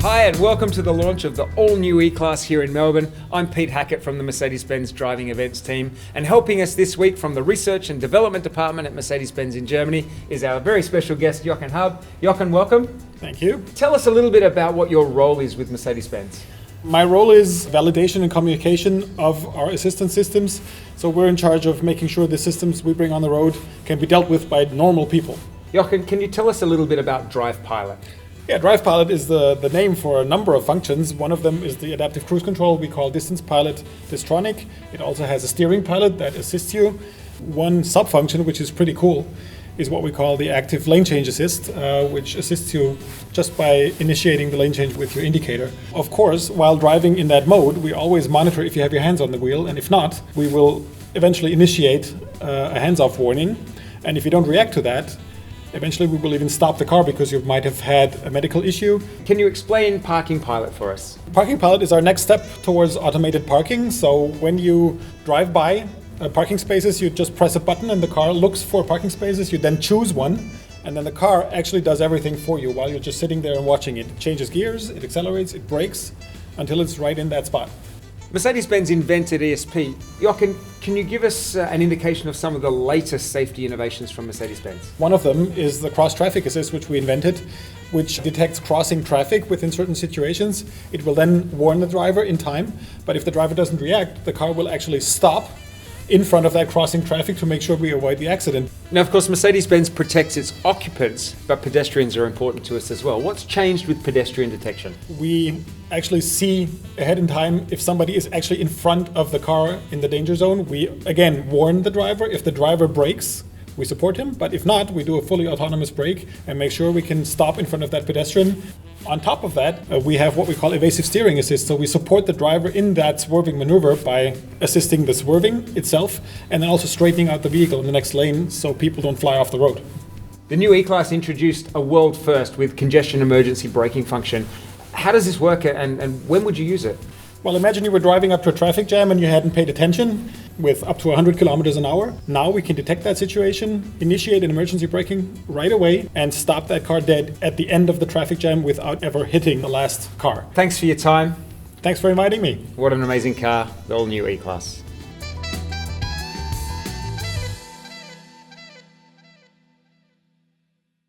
Hi and welcome to the launch of the all-new E-Class here in Melbourne. I'm Pete Hackett from the Mercedes-Benz driving events team, and helping us this week from the Research and Development Department at Mercedes-Benz in Germany is our very special guest, Jochen Hub. Jochen, welcome. Thank you. Tell us a little bit about what your role is with Mercedes-Benz. My role is validation and communication of our assistance systems. So we're in charge of making sure the systems we bring on the road can be dealt with by normal people. Jochen, can you tell us a little bit about Drive Pilot? Yeah, Drive Pilot is the name for a number of functions. One of them is the adaptive cruise control we call Distance Pilot Distronic. It also has a steering pilot that assists you. One sub-function, which is pretty cool, is what we call the active lane change assist, which assists you just by initiating the lane change with your indicator. Of course, while driving in that mode, we always monitor if you have your hands on the wheel, and if not, we will eventually initiate a hands-off warning. And if you don't react to that, eventually we will even stop the car because you might have had a medical issue. Can you explain Parking Pilot for us? Parking Pilot is our next step towards automated parking. So when you drive by parking spaces, you just press a button and the car looks for parking spaces. You then choose one, and then the car actually does everything for you while you're just sitting there and watching it. It changes gears, it accelerates, it brakes until it's right in that spot. Mercedes-Benz invented ESP. Jochen, can you give us an indication of some of the latest safety innovations from Mercedes-Benz? One of them is the cross-traffic assist, which we invented, which detects crossing traffic within certain situations. It will then warn the driver in time, but if the driver doesn't react, the car will actually stop in front of that crossing traffic to make sure we avoid the accident. Now, of course, Mercedes-Benz protects its occupants, but pedestrians are important to us as well. What's changed with pedestrian detection? We actually see ahead in time if somebody is actually in front of the car in the danger zone. We, again, warn the driver. If the driver brakes, we support him, but if not, we do a fully autonomous brake and make sure we can stop in front of that pedestrian. On top of that, we have what we call evasive steering assist. So we support the driver in that swerving maneuver by assisting the swerving itself and then also straightening out the vehicle in the next lane so people don't fly off the road. The new E-Class introduced a world first with congestion emergency braking function. How does this work and when would you use it? Well, imagine you were driving up to a traffic jam and you hadn't paid attention with up to 100 kilometers an hour. Now we can detect that situation, initiate an emergency braking right away, and stop that car dead at the end of the traffic jam without ever hitting the last car. Thanks for your time. Thanks for inviting me. What an amazing car, the all-new E-Class.